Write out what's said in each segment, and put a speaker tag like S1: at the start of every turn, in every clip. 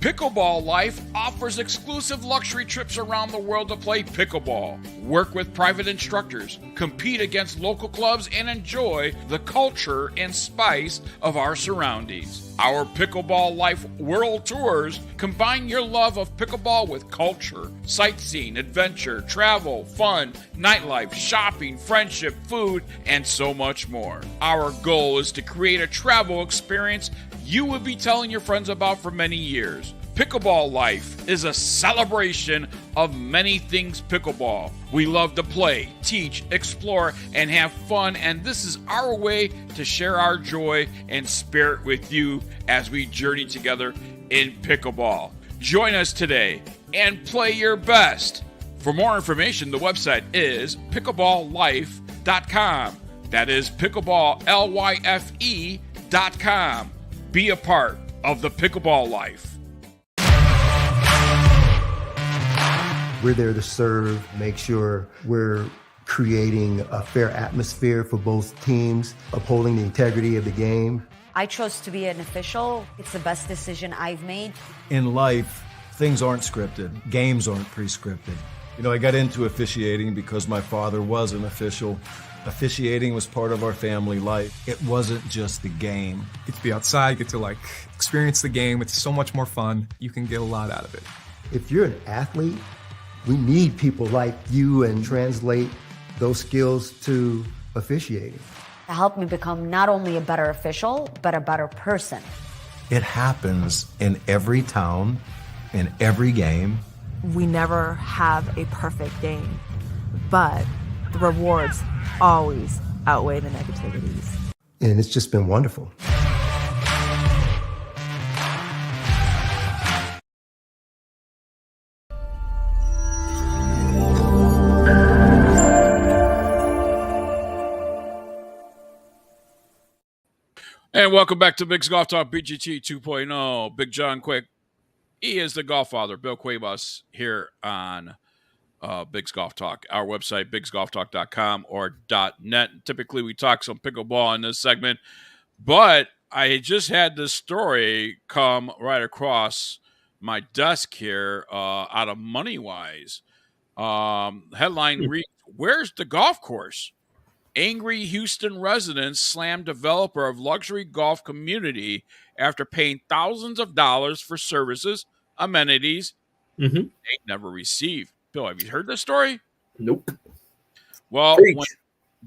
S1: Pickleball Life offers exclusive luxury trips around the world to play pickleball, work with private instructors, compete against local clubs, and enjoy the culture and spice of our surroundings. Our Pickleball Life World Tours combine your love of pickleball with culture, sightseeing, adventure, travel, fun, nightlife, shopping, friendship, food, and so much more. Our goal is to create a travel experience you will be telling your friends about for many years. Pickleball Life is a celebration of many things pickleball. We love to play, teach, explore, and have fun, and this is our way to share our joy and spirit with you as we journey together in pickleball. Join us today and play your best. For more information, the website is pickleballlife.com. That is pickleballlife.com. Be a part of the Pickleball Life.
S2: We're there to serve, make sure we're creating a fair atmosphere for both teams, upholding the integrity of the game.
S3: I chose to be an official. It's the best decision I've made.
S4: In life, things aren't scripted. Games aren't pre-scripted. You know, I got into officiating because my father was an official. Officiating was part of our family life. It wasn't just the game.
S5: Get to be outside, get to experience the game. It's so much more fun. You can get a lot out of it.
S2: If you're an athlete, we need people like you and translate those skills to officiating.
S3: It helped me become not only a better official, but a better person.
S4: It happens in every town, in every game.
S6: We never have a perfect game, but the rewards always outweigh the negativities.
S2: And it's just been wonderful.
S1: And welcome back to Big's Golf Talk BGT 2.0. Big John Quick. He is the golf father, Bill Cuevas, here on Big's Golf Talk. Our website, bigsgolftalk.com or .net. Typically, we talk some pickleball in this segment, but I just had this story come right across my desk here out of MoneyWise. Headline reads, "Where's the golf course? Angry Houston residents slammed developer of luxury golf community after paying thousands of dollars for services, amenities they never received." Bill, have you heard this story?
S7: Nope.
S1: Well, when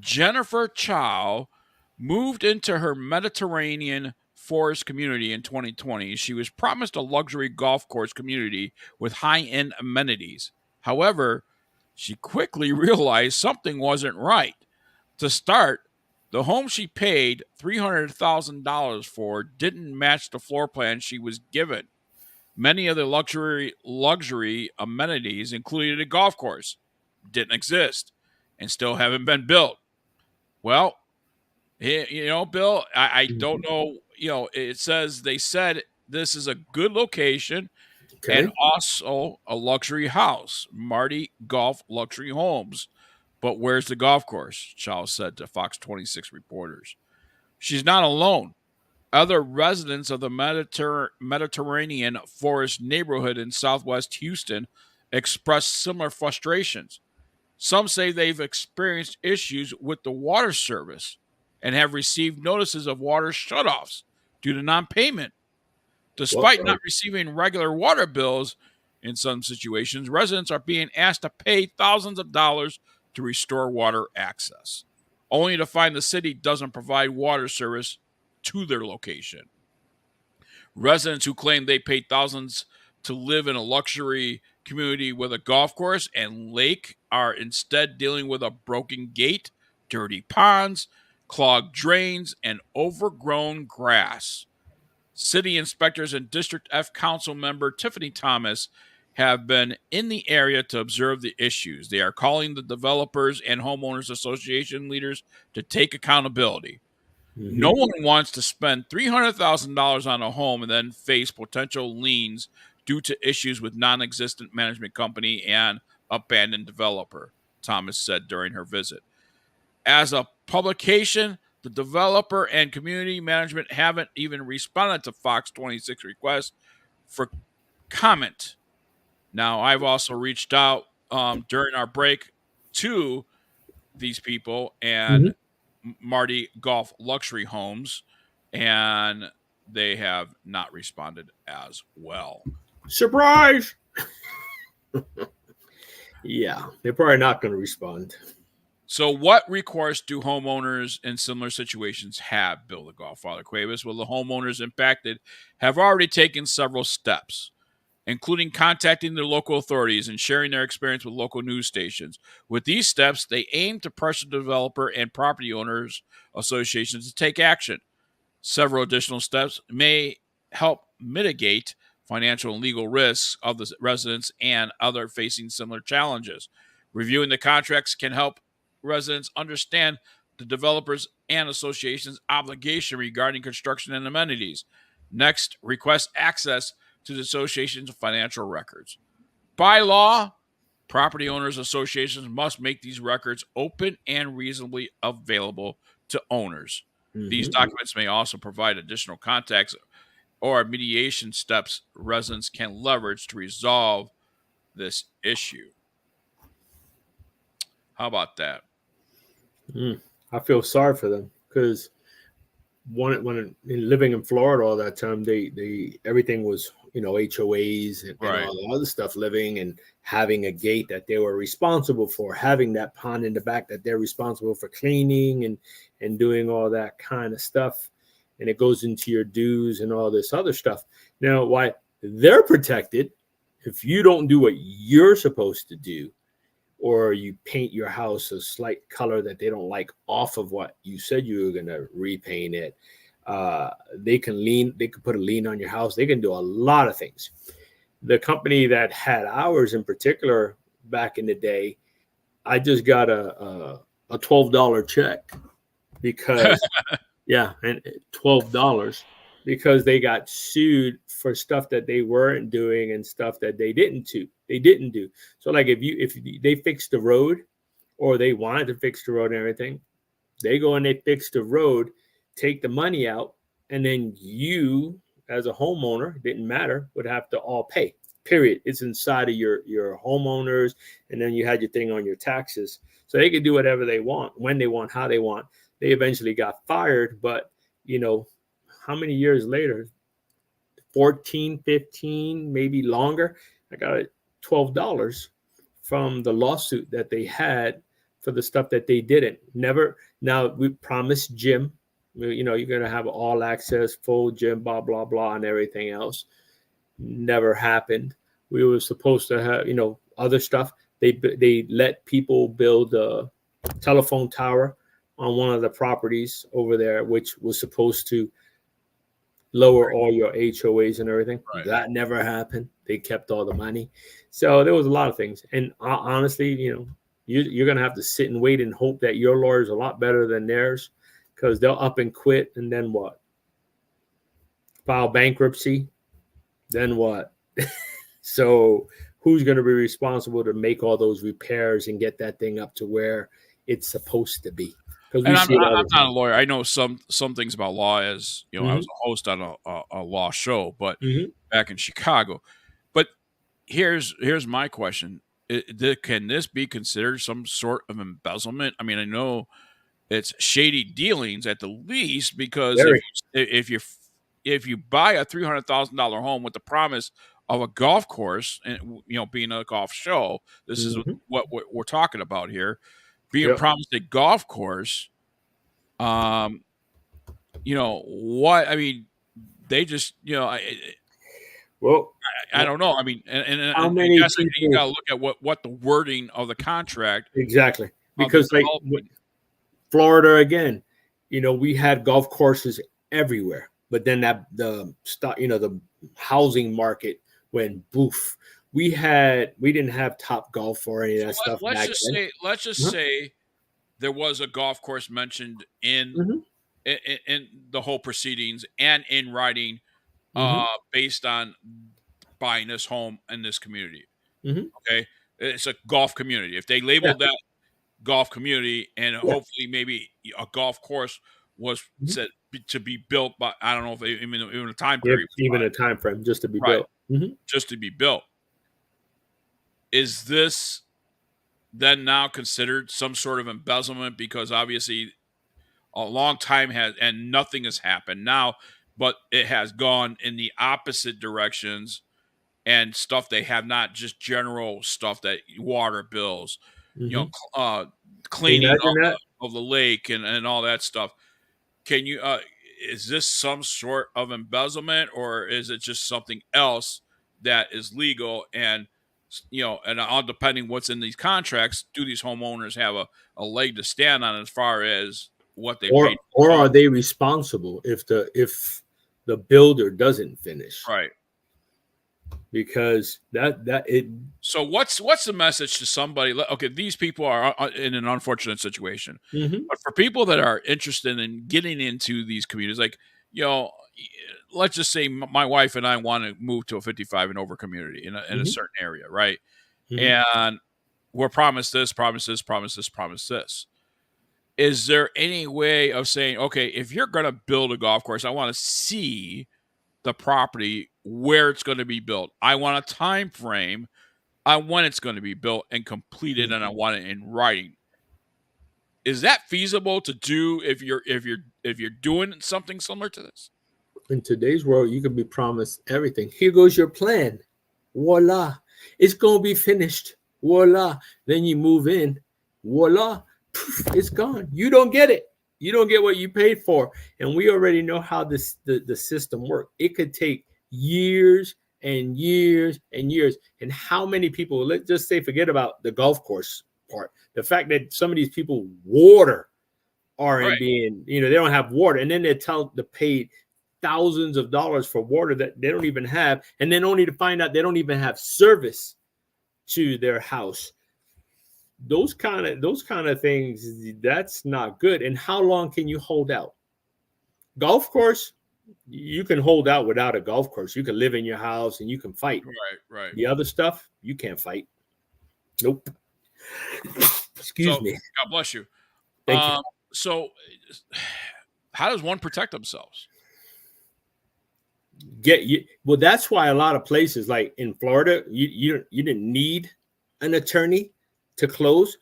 S1: Jennifer Chow moved into her Mediterranean forest community in 2020, she was promised a luxury golf course community with high-end amenities. However, she quickly realized something wasn't right. To start, the home she paid $300,000 for didn't match the floor plan she was given. Many of the luxury amenities included a golf course, didn't exist, and still haven't been built. Well, Bill, I don't know. It says they said this is a good location and also a luxury house, Marty Golf Luxury Homes. But where's the golf course? Chow said to Fox 26 reporters. She's not alone. Other residents of the Mediterranean forest neighborhood in southwest Houston expressed similar frustrations. Some say they've experienced issues with the water service and have received notices of water shutoffs due to non-payment. Despite not receiving regular water bills, in some situations, residents are being asked to pay thousands of dollars to restore water access, only to find the city doesn't provide water service to their location. Residents who claim they paid thousands to live in a luxury community with a golf course and lake are instead dealing with a broken gate, dirty ponds, clogged drains, and overgrown grass. City inspectors and District F Council member Tiffany Thomas have been in the area to observe the issues. They are calling the Developers and Homeowners Association leaders to take accountability. No one wants to spend $300,000 on a home and then face potential liens due to issues with non-existent management company and abandoned developer, Thomas said during her visit. As a publication, the developer and community management haven't even responded to Fox 26 request for comment. Now, I've also reached out during our break to these people and Marty Golf Luxury Homes, and they have not responded as well.
S7: Surprise! Yeah, they're probably not going to respond.
S1: So, what recourse do homeowners in similar situations have, Bill the Golffather Cuevas? Well, the homeowners impacted have already taken several steps, including contacting their local authorities and sharing their experience with local news stations. With these steps, they aim to pressure the developer and property owners associations to take action. Several additional steps may help mitigate financial and legal risks of the residents and other facing similar challenges. Reviewing the contracts can help residents understand the developers and associations' obligation regarding construction and amenities. Next, request access to the association's financial records. By law, property owners associations must make these records open and reasonably available to owners. These documents may also provide additional contacts or mediation steps residents can leverage to resolve this issue. How about that?
S7: I feel sorry for them because when living in Florida all that time, they everything was HOAs and all the other stuff, living and having a gate that they were responsible for, having that pond in the back that they're responsible for cleaning and doing all that kind of stuff, and it goes into your dues and all this other stuff. Now, why they're protected if you don't do what you're supposed to do, or you paint your house a slight color that they don't like off of what you said you were going to repaint it. They can put a lien on your house. They can do a lot of things. The company that had ours in particular back in the day, I just got a $12 check because and $12 because they got sued for stuff that they weren't doing and stuff that they didn't do. So like if they fixed the road or they wanted to fix the road and everything, they go and they fix the road, take the money out, and then you as a homeowner, didn't matter, would have to all pay. Period. It's inside of your homeowners, and then you had your thing on your taxes. So they could do whatever they want, when they want, how they want. They eventually got fired, but how many years later? 14, 15, maybe longer. I got $12 from the lawsuit that they had for the stuff that they didn't. Never. Now we promised Jim, you're going to have all access, full gym, blah, blah, blah, and everything else. Never happened. We were supposed to have, other stuff. They let people build a telephone tower on one of the properties over there, which was supposed to lower all your HOAs and everything. Right. That never happened. They kept all the money. So there was a lot of things. And honestly, you're going to have to sit and wait and hope that your lawyer is a lot better than theirs, because they'll up and quit. And then what? File bankruptcy. Then what? So who's going to be responsible to make all those repairs and get that thing up to where it's supposed to be?
S1: And I'm not a lawyer. I know some things about law, as I was a host on a law show, but back in Chicago. But here's my question: can this be considered some sort of embezzlement? I mean, I know it's shady dealings at the least, because if you buy a $300,000 home with the promise of a golf course, and being a golf show, this is what we're talking about here. Being promised a golf course, what I mean, they just, I don't know. I mean, and
S7: how many
S1: you got to look at what the wording of the contract
S7: exactly, because like Florida again, we had golf courses everywhere, but then the housing market went boof. We didn't have Top Golf or any of that stuff.
S1: Let's just say there was a golf course mentioned in the whole proceedings and in writing, based on buying this home in this community. Okay, it's a golf community. If they labeled that golf community, and hopefully maybe a golf course was said to be built by, I don't know if even a time period,
S7: even a time frame just to be built.
S1: just to be built. Is this then now considered some sort of embezzlement? Because obviously a long time has and nothing has happened now, but it has gone in the opposite directions and stuff they have, not just general stuff that water bills, cleaning
S7: Imagine that.
S1: of the lake and all that stuff. Can you is this some sort of embezzlement, or is it just something else that is legal? And and all depending what's in these contracts, do these homeowners have a leg to stand on as far as what they paid,
S7: or are they responsible if the builder doesn't finish?
S1: right?
S7: Because it.
S1: So what's the message to somebody? Okay, these people are in an unfortunate situation, but for people that are interested in getting into these communities, like let's just say my wife and I want to move to a 55 and over community in a certain area, right? And we're promised this, promised this, promised this, promised this. Is there any way of saying, okay, if you're going to build a golf course, I want to see the property where it's going to be built. I want a time frame on when it's going to be built and completed, and I want it in writing. Is that feasible to do if you're doing something similar to this?
S7: In today's world, you can be promised everything. Here goes your plan. Voila. It's going to be finished. Voila. Then you move in. Voila. It's gone. You don't get it. You don't get what you paid for. And we already know how the system works. It could take years and years and years. And how many people, let's just say, forget about the golf course part. The fact that some of these people water aren't being, they don't have water. And then they pay thousands of dollars for water that they don't even have. And then only to find out they don't even have service to their house. Those kind of things, that's not good. And how long can you hold out? Golf course, you can hold out without a golf course. You can live in your house and you can fight.
S1: Right.
S7: The other stuff, you can't fight. Nope. Excuse me.
S1: God bless you.
S7: Thank you.
S1: So how does one protect themselves?
S7: Well, that's why a lot of places like in Florida, you didn't need an attorney to close.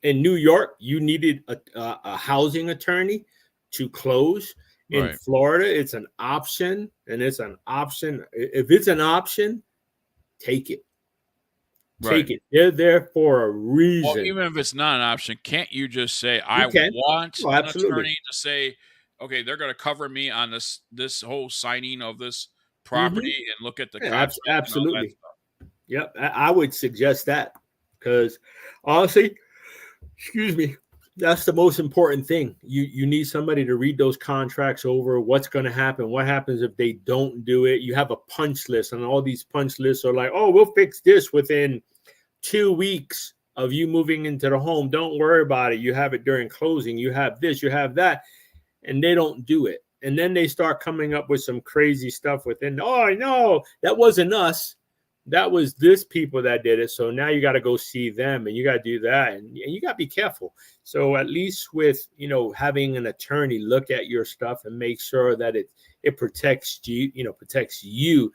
S7: In New York, you needed a housing attorney to close. In Florida, it's an option, and it's an option. If it's an option, take it. Take it. They're there for a reason.
S1: Well, even if it's not an option, can't you just say, I want an attorney to say, okay, they're going to cover me on this whole signing of this property and look at the contract?
S7: Absolutely. Yep. I would suggest that, because honestly, excuse me, that's the most important thing. You need somebody to read those contracts over. What's going to happen? What happens if they don't do it? You have a punch list, and all these punch lists are like, oh, we'll fix this within 2 weeks of you moving into the home. Don't worry about it. You have it during closing. You have this, you have that. And they don't do it. And then they start coming up with some crazy stuff within. Oh, no, that wasn't us. That was this people that did it. So now you got to go see them, and you got to do that. And you got to be careful. So at least with, having an attorney look at your stuff and make sure that it protects you, protects you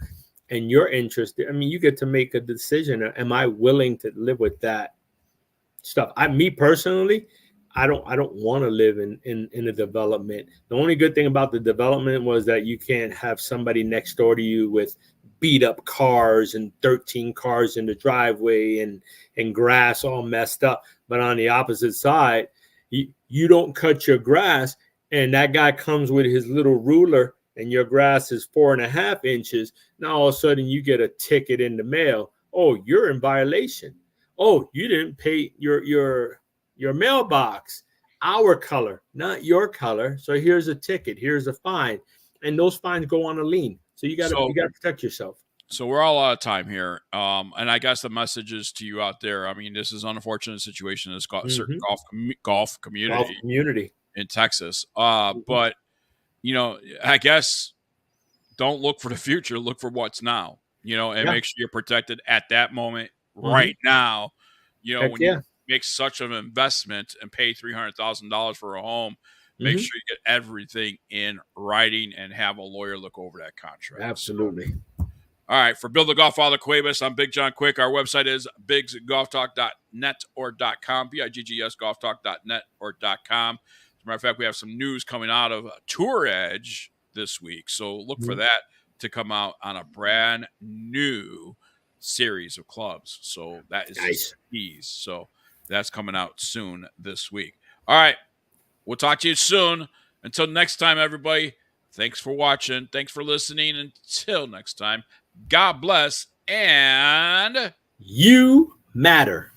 S7: and your interest. I mean, you get to make a decision. Am I willing to live with that stuff? Me personally, I don't want to live in a development. The only good thing about the development was that you can't have somebody next door to you with beat up cars and 13 cars in the driveway and grass all messed up. But on the opposite side, you don't cut your grass, and that guy comes with his little ruler, and your grass is 4.5 inches. Now all of a sudden you get a ticket in the mail. Oh, you're in violation. Oh, you didn't pay your mailbox, our color, not your color. So here's a ticket. Here's a fine, and those fines go on a lien. So you got to protect yourself.
S1: So we're all out of time here, and I guess the message is to you out there. I mean, this is an unfortunate situation. It's got a certain golf community in Texas, but I guess don't look for the future. Look for what's now. And make sure you're protected at that moment, right now. When you make such an investment and pay $300,000 for a home, make sure you get everything in writing and have a lawyer look over that contract.
S7: Absolutely.
S1: All right, for Bill the Golf Father Cuevas, I'm Big John Quick. Our website is bigsgolftalk.net or .com, BIGGS golftalk.net or .com. As a matter of fact, we have some news coming out of Tour Edge this week, so look for that to come out on a brand new series of clubs. So that is
S7: nice.
S1: Ease. So that's coming out soon this week. All right, we'll talk to you soon. Until next time, everybody, thanks for watching. Thanks for listening. Until next time, God bless, and
S7: you matter.